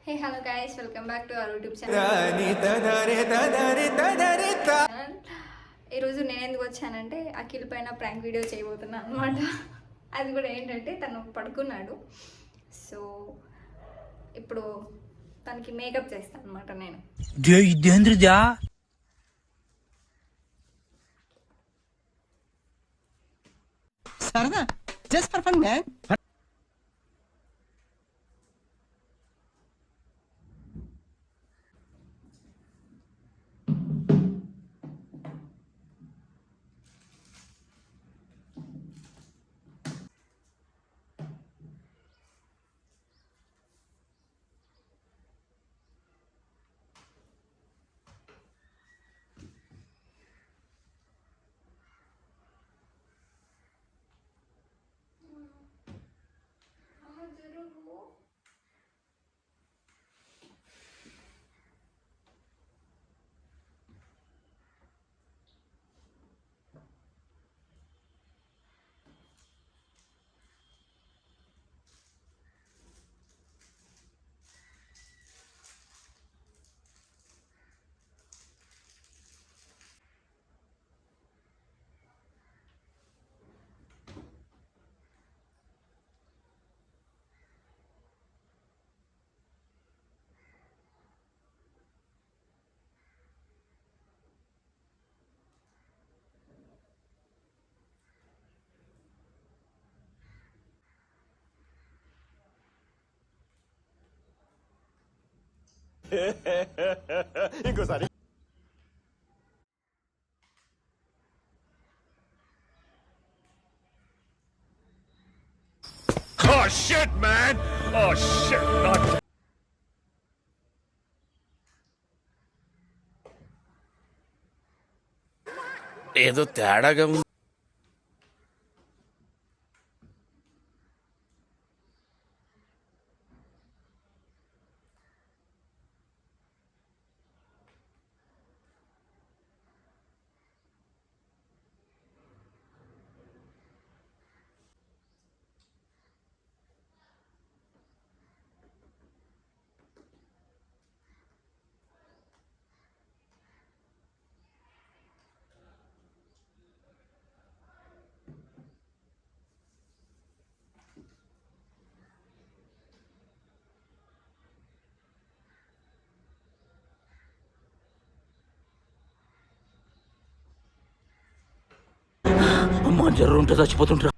Hey hello guys, welcome back to our YouTube channel. ఈరోజు నేను ఎందుకు వచ్చానంటే అఖిల్ పైన ప్రాంక్ వీడియో చేయబోతున్నాను అనమాట. అది కూడా ఏంటంటే తను పడుకున్నాడు. సో ఇప్పుడు తనకి మేకప్ చేస్తాను అనమాట నేను. సరదా జస్ట్ ఫర్ ఫన్ మ్యాన్. ఇంకోసారి Oh shit, man! Oh shit, not ఏదో తేడాగా ఉంది. అమ్మా జర్రు ఉంటే చచ్చిపోతుంటా.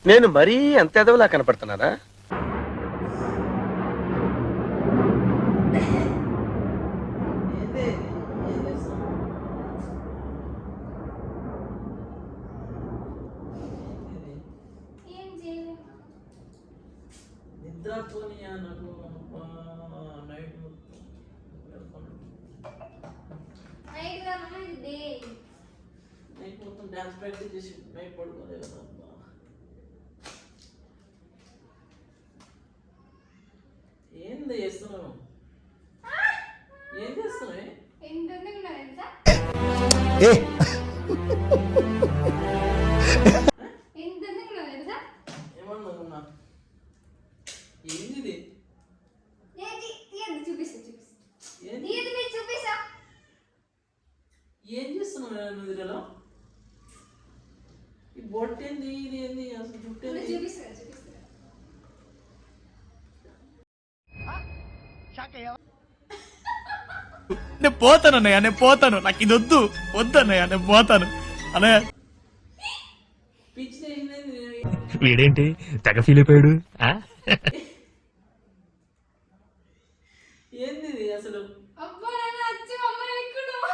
నేను మరీ అంత ఎదవలా కనపడుతున్నానా? ఏం చేయలేదు. నిద్రపోనియా నాకు నైట్ మొత్తం నైట్ కాదమ్మా, ఇది డే. నైట్ మొత్తం డాన్స్ ప్రాక్టీస్ చేసి నైట్ పడుకోలేదు కదా అబ్బా. ఏంది చేస్తున్నావు? ఏం చేస్తున్నావు? ఎంత ఉందో తెలుసా? ఎంత ఉందో తెలుసా? ఏమన్నా ఏంది ఇది? ఏది తీయద్దు, చూపిస్తా చూపిస్తా. ఏంది? తీయద్దు, మీరు చూపిస్తా. ఏం చేస్తున్నావు నిద్రలో? ఈ బొట్టు ఏంది? ఇది ఏంది? అసలు జుట్టు ఇప్పుడు ఏంది? చూపిస్తా చూపిస్తా. నేను పోతాను అన్నయ్య, నేను పోతాను, నాకు ఇది వద్దు వద్దన్నయ్య, నేను పోతాను అన్నయ్య. పిచ్చి చేసింది. వీడేంటి తెగ ఫీల్ అయిపోయాడు? ఏంది ఇది అసలు? అబ్బా నన్ను వచ్చి మమ్మల్ని ఎక్కువ.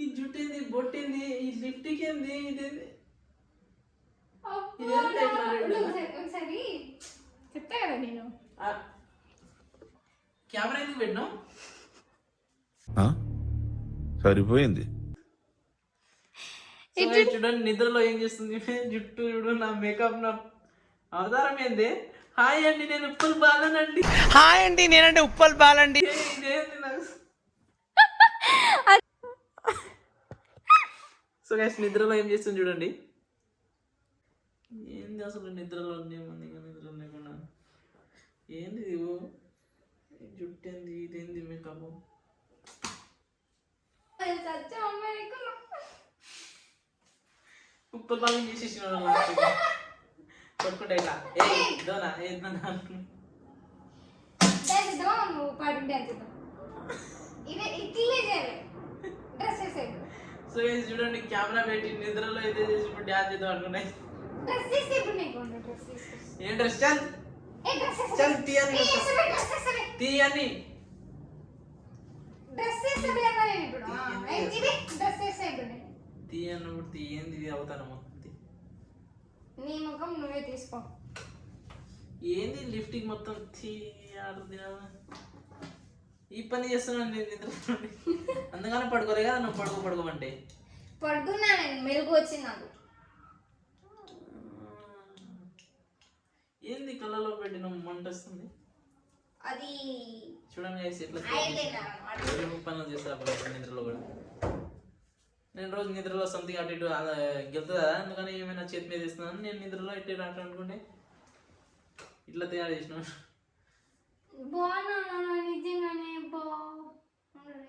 ఈ జుట్టు ఏంది? బొట్టు ఏంది? ఈ లిప్టిక్ ఏంది? ఇదేంది? అబ్బా ఇదేంటి ఇట్లా ఉండు, రెడ్? ఒకసారి చెప్తా కదా నేను. కెమెరా ఎందుకు పెట్టినావు? సరిపోయింది. సో చూడండి నిద్రలో ఏం చేస్తుంది జుట్టు చూడు, నా మేకప్, నా అవతారం ఏంది? హాయ్ అండి, నేను ఉప్పల్ బాలనండి. హాయ్ అండి, నేనంటే ఉప్పల్ బాలండి. ఇదేంది నాకు? సో గైస్ నిద్రలో ఏం చేస్తుంది చూడండి. ఏంది అసలు నిద్రలో ఏముంది? నిద్రలో లేకుండా ఏంది ఇది? జుట్టు ఏంది? ఇదేంది మేకప్? వచ్చి మమ్మల్ని ఎక్కువ. ఉప్పల్ బాలం చేసేసిన పట్టుకుంటా ఇట్లా. ఏ దోనా ఏ డాన్స్ ఇద్దామా, నువ్వు పాడు డాన్స్ ఇద్దాం. ఇదే ఇట్లే చేయాలి, డ్రెస్ వేసేది. సో గైస్ చూడండి కెమెరా పెట్టి నిద్రలో అయితే చేసి ఇప్పుడు డ్యాన్స్ చేద్దాం అనుకున్నాయి. డ్రెస్ వేసి ఇప్పుడు నీకు డ్రెస్ వేసి. ఏం డ్రెస్? చల్ ఏ డ్రెస్ వేసి. చల్ తీయని డ్రెస్ వేసి. తీయని డ్రెస్ వేసి అన్నా నేను ఇప్పుడు. ఇది డ్రెస్ వేసి ఇప్పుడు నేను. తీయన్నప్పుడు తీయంది ఇది అవుతాను మొత్తం. నీ ముఖం నువ్వే తీసుకో. ఏంది లిఫ్టింగ్ మొత్తం తీయాలి. ఈ పని చేస్తున్నాను నేను నిద్ర. అందుకనే పడుకోలే కదా నువ్వు పడుకోమంటే. పడుకున్నా నేను, మెలుగు వచ్చింది నాకు. ఏంది కళ్ళలో పెట్టిన మంట వస్తుంది? అది చూడండి guys ఎట్లా ఐలైనర్ అన్నమాట. పనులు చేస్తారు నిద్రలో కూడా. నేను రోజు నిద్రలో సంథింగ్ అటు ఇటు గెలుతుందా, అందుకని ఏమైనా చేతి మీద ఇస్తున్నాను. నేను నిద్రలో ఇట్టే అటు అనుకుంటే ఇట్లా తయారు చేసిన. బాగున్నా నిజంగానే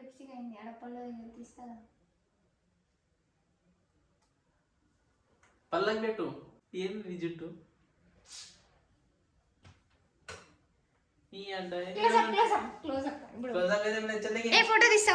లిప్స్టిక్ అయింది. అడపల్లో తీస్తా. పళ్ళకి పెట్టు. ఏంది నీ జుట్టు? ఈ అంటే close up close up close up. Close up అయితే ఏ ఫోటో తీస్తా.